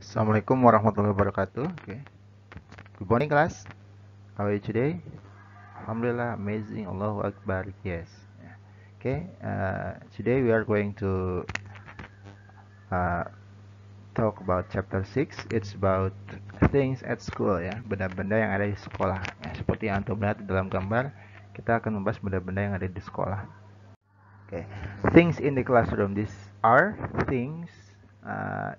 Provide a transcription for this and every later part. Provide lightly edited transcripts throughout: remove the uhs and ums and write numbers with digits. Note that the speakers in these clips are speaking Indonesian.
Assalamualaikum warahmatullahi wabarakatuh. Okay. Good morning, class. How are you today? Alhamdulillah, amazing. Allahu Akbar. Yes. Yeah. Okay. Today we are going to uh, talk about chapter 6. It's about things at school, ya. Benda-benda yang ada di sekolah. Ya, seperti yang antum lihat di dalam gambar, kita akan membahas benda-benda yang ada di sekolah. Okay. Things in the classroom. These are things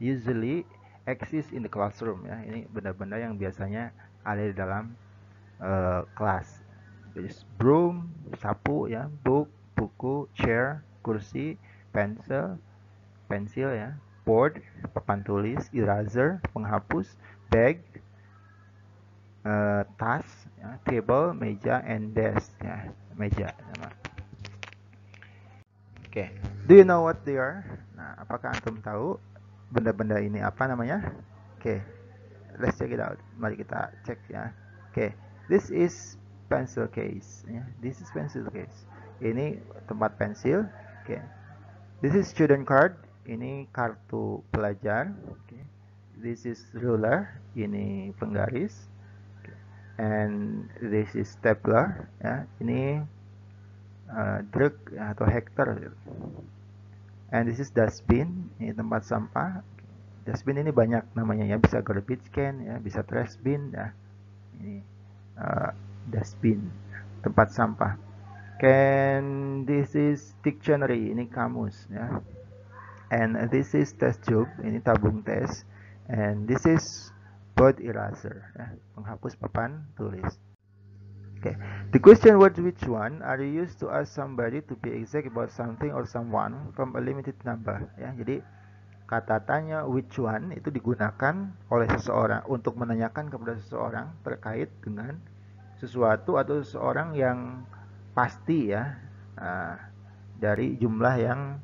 usually exist in the classroom, ya. Ini benda-benda yang biasanya ada di dalam kelas. Broom, sapu, ya, book, buku, chair, kursi, pensil, ya, board, papan tulis, eraser, penghapus, bag, tas, ya, table, meja, and desk, ya, meja. Oke, do you know what they are? Nah, apakah antum tahu benda-benda ini apa namanya? Oke, let's check it out. Mari kita cek, ya. Oke, this is pencil case, ya. This is pencil case. Ini tempat pensil. Oke, this is student card. Ini kartu pelajar. Oke, this is ruler. Ini penggaris. Oke. And this is stapler, ya. Ini drug atau hektar. And this is dustbin, ini tempat sampah. Dustbin ini banyak namanya, ya, bisa garbage can, ya, bisa trash bin, ya. Ini dustbin, tempat sampah. This is dictionary, ini kamus, ya. And this is test tube, ini tabung tes. And this is board eraser, ya, penghapus papan tulis. Okay. The question was which one are you used to ask somebody to be exact about something or someone from a limited number. Ya, jadi kata tanya which one itu digunakan oleh seseorang untuk menanyakan kepada seseorang terkait dengan sesuatu atau seseorang yang pasti, ya, dari jumlah yang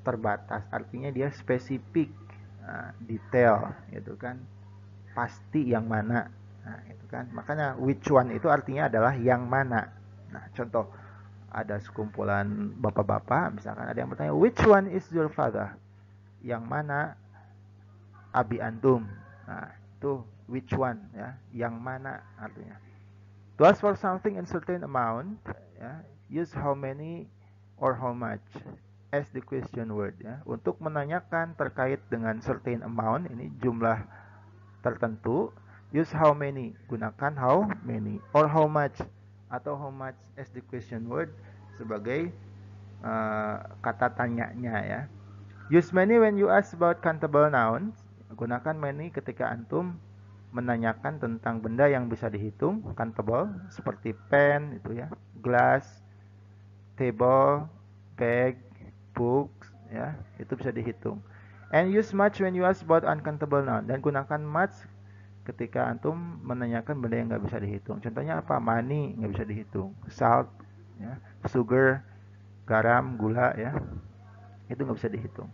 terbatas. Artinya dia spesifik, detail, gitu kan, pasti yang mana. Nah, itu kan. Makanya which one itu artinya adalah yang mana. Nah, contoh ada sekumpulan bapak-bapak, misalkan ada yang bertanya, which one is your father? Yang mana abi antum? Nah, itu which one, ya, yang mana artinya. To ask for something in certain amount, ya, use how many or how much as the question word, ya. Untuk menanyakan terkait dengan certain amount, ini jumlah tertentu, use how many, gunakan how many, or how much, atau how much as the question word sebagai kata tanyanya, ya. Use many when you ask about countable nouns, gunakan many ketika antum menanyakan tentang benda yang bisa dihitung, countable, seperti pen, itu, ya, glass, table, bag, books, ya, itu bisa dihitung. And use much when you ask about uncountable noun, dan gunakan much ketika antum menanyakan benda yang nggak bisa dihitung. Contohnya apa? Money nggak bisa dihitung, salt, ya, sugar, garam, gula, ya, itu nggak bisa dihitung.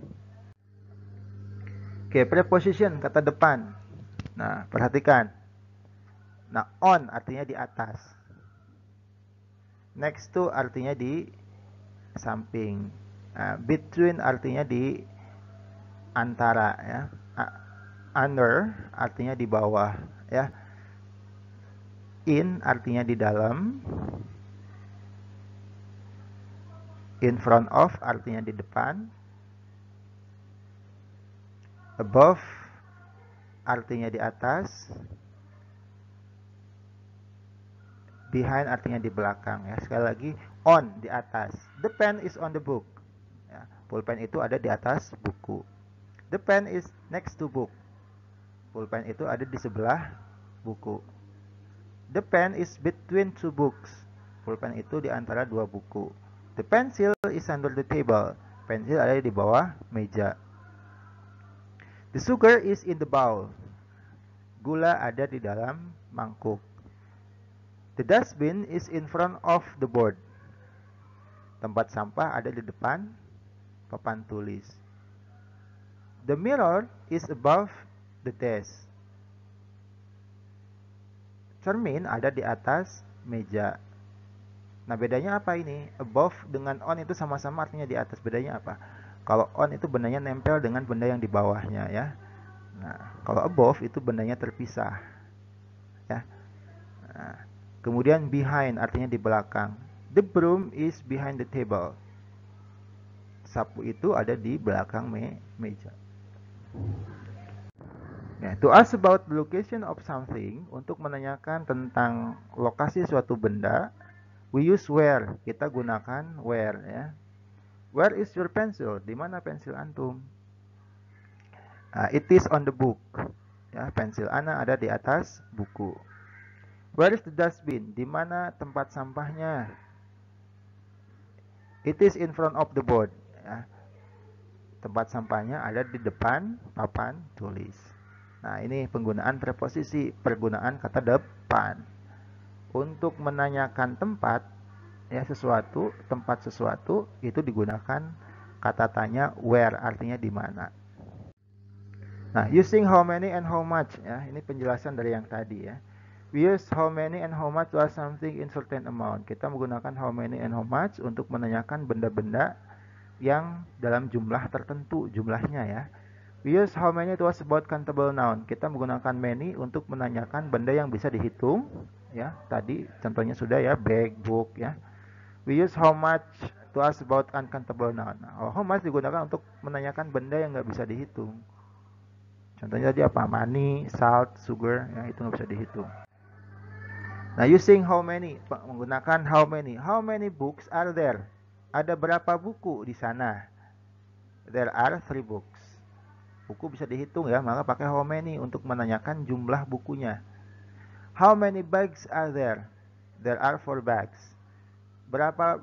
Oke, preposition, kata depan. Nah, perhatikan. Nah, on artinya di atas, next to artinya di samping, between artinya di antara, ya, under artinya di bawah, ya, in artinya di dalam, in front of artinya di depan, above artinya di atas, behind artinya di belakang, ya. Sekali lagi, on di atas, the pen is on the book, ya. Pulpen itu ada di atas buku, the pen is next to book, pulpen itu ada di sebelah buku, the pen is between two books, pulpen itu di antara dua buku, the pencil is under the table, pensil ada di bawah meja, the sugar is in the bowl, gula ada di dalam mangkuk, the dustbin is in front of the board, tempat sampah ada di depan papan tulis, the mirror is above the desk, cermin ada di atas meja. Nah, bedanya apa ini? Above dengan on itu sama-sama artinya di atas. Bedanya apa? Kalau on itu bendanya nempel dengan benda yang di bawahnya, ya. Nah, kalau above itu bendanya terpisah. Ya. Nah, kemudian behind artinya di belakang. The broom is behind the table. Sapu itu ada di belakang meja. Nah, to ask about the location of something, untuk menanyakan tentang lokasi suatu benda, we use where. Kita gunakan where ya. Where is your pencil? Di mana pensil antum? It is on the book. Ya, pensil ana ada di atas buku. Where is the dustbin? Di mana tempat sampahnya? It is in front of the board. Ya, tempat sampahnya ada di depan papan tulis. Nah, ini penggunaan preposisi, pergunaan kata depan. Untuk menanyakan tempat, ya sesuatu, tempat sesuatu, itu digunakan kata tanya where, artinya di mana. Nah, using how many and how much, ya, ini penjelasan dari yang tadi ya. We use how many and how much to ask something in certain amount. Kita menggunakan how many and how much untuk menanyakan benda-benda yang dalam jumlah tertentu, jumlahnya ya. We use how many to ask about countable noun. Kita menggunakan many untuk menanyakan benda yang bisa dihitung. Ya, tadi contohnya sudah ya, bag, book ya. We use how much to ask about uncountable noun. Nah, how much digunakan untuk menanyakan benda yang nggak bisa dihitung. Contohnya tadi apa? Money, salt, sugar, ya itu nggak bisa dihitung. Nah, using how many, menggunakan how many. How many books are there? Ada berapa buku di sana? There are 3 books. Buku bisa dihitung ya, maka pakai how many untuk menanyakan jumlah bukunya. How many bags are there? There are 4 bags. Berapa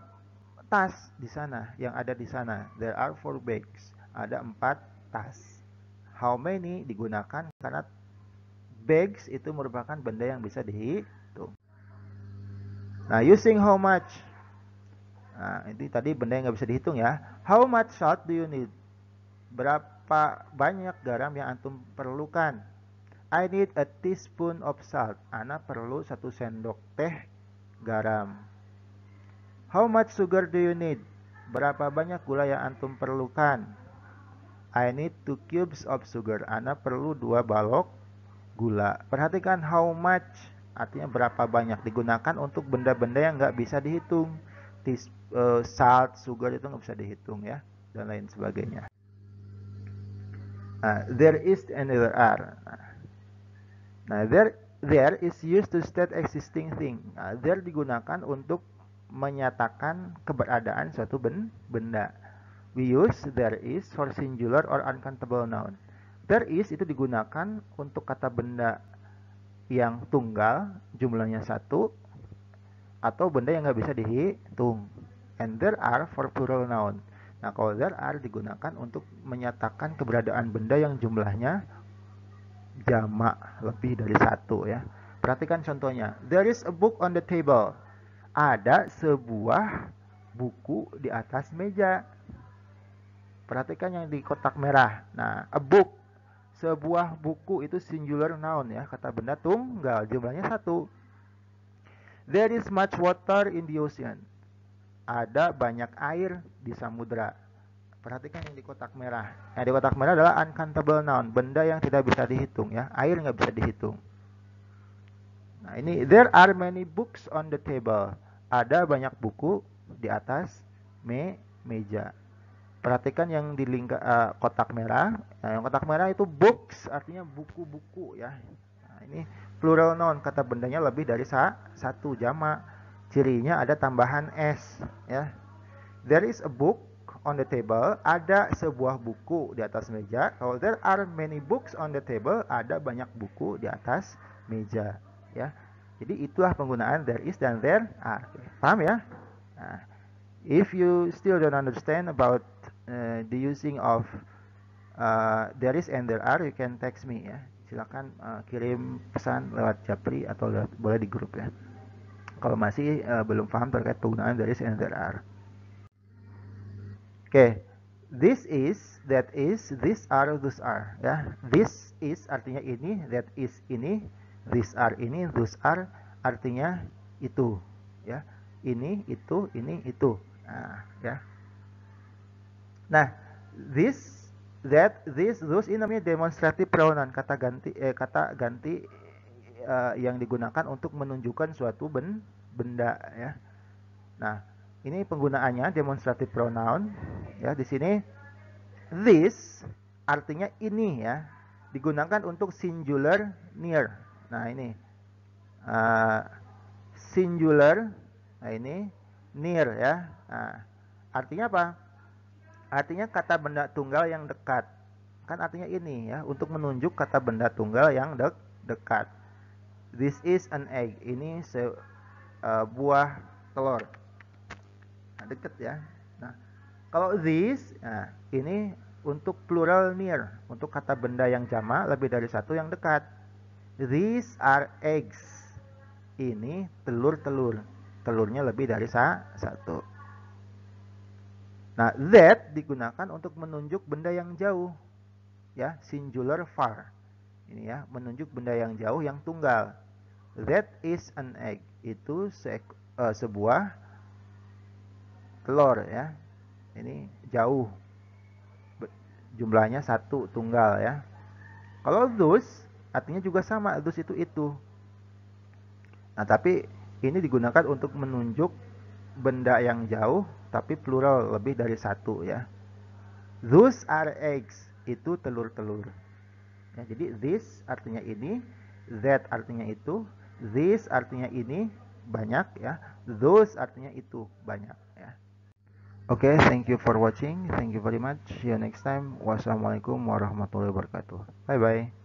tas di sana yang ada di sana? There are 4 bags. Ada 4 tas. How many digunakan karena bags itu merupakan benda yang bisa dihitung. Nah, using how much. Nah, ini tadi benda yang nggak bisa dihitung ya. How much salt do you need? Berapa banyak garam yang antum perlukan? I need a teaspoon of salt. Ana perlu 1 sendok teh garam. How much sugar do you need? Berapa banyak gula yang antum perlukan? I need 2 cubes of sugar. Ana perlu 2 balok gula. Perhatikan how much artinya berapa banyak, digunakan untuk benda-benda yang nggak bisa dihitung. Salt, sugar itu nggak bisa dihitung ya, dan lain sebagainya. There is and there are. Nah, there is used to state existing thing. Nah, there digunakan untuk menyatakan keberadaan suatu benda. We use there is for singular or uncountable noun. There is itu digunakan untuk kata benda yang tunggal, jumlahnya 1, atau benda yang nggak bisa dihitung. And there are for plural noun. Nah, kalau there are digunakan untuk menyatakan keberadaan benda yang jumlahnya jamak, lebih dari 1 ya. Perhatikan contohnya. There is a book on the table. Ada sebuah buku di atas meja. Perhatikan yang di kotak merah. Nah, a book, sebuah buku itu singular noun ya, kata benda tunggal, jumlahnya 1. There is much water in the ocean. Ada banyak air di samudra. Perhatikan yang di kotak merah. Yang di kotak merah adalah uncountable noun, benda yang tidak bisa dihitung ya. Air nggak bisa dihitung. Nah, ini there are many books on the table. Ada banyak buku di atas meja. Perhatikan yang di kotak merah. Nah, yang kotak merah itu books, artinya buku-buku ya. Nah, ini plural noun, kata bendanya lebih dari 1, jamak. Cirinya ada tambahan s ya. There is a book on the table. Ada sebuah buku di atas meja. Kalau there are many books on the table, ada banyak buku di atas meja ya. Jadi itulah penggunaan there is dan there are. Paham ya? Nah, if you still don't understand about the using of there is and there are, you can text me ya. Silakan kirim pesan lewat Japri atau boleh di grup ya. Kalau masih belum paham terkait penggunaan there is and there are. Oke, this is, that is, these are, those are ya. This is artinya ini, that is ini, these are ini, those are artinya itu ya. Ini, itu, ini, itu. Nah, ya. Nah, this that, this, those ini namanya demonstrative pronoun, kata ganti yang digunakan untuk menunjukkan suatu benda ya. Nah, ini penggunaannya demonstrative pronoun ya. Di sini this artinya ini ya, digunakan untuk singular near. Nah, ini singular, nah ini near ya. Nah, artinya apa? Artinya kata benda tunggal yang dekat. Kan artinya ini ya, untuk menunjuk kata benda tunggal yang dekat. This is an egg. Ini buah telur. Nah, deket ya. Nah, kalau this, nah, ini untuk plural near, untuk kata benda yang jamak lebih dari satu yang dekat. These are eggs. Ini telur-telur. Telurnya lebih dari satu. Nah, that digunakan untuk menunjuk benda yang jauh. Ya, singular far. Ini ya, menunjuk benda yang jauh yang tunggal. That is an egg. Itu sebuah telur ya. Ini jauh. Jumlahnya satu, tunggal ya. Kalau those artinya juga sama, those itu. Nah, tapi ini digunakan untuk menunjuk benda yang jauh tapi plural, lebih dari satu ya. Those are eggs. Itu telur-telur. Ya, jadi this artinya ini, that artinya itu, this artinya ini banyak ya, those artinya itu banyak ya. Oke, thank you for watching. Thank you very much. See you next time. Wassalamualaikum warahmatullahi wabarakatuh. Bye bye.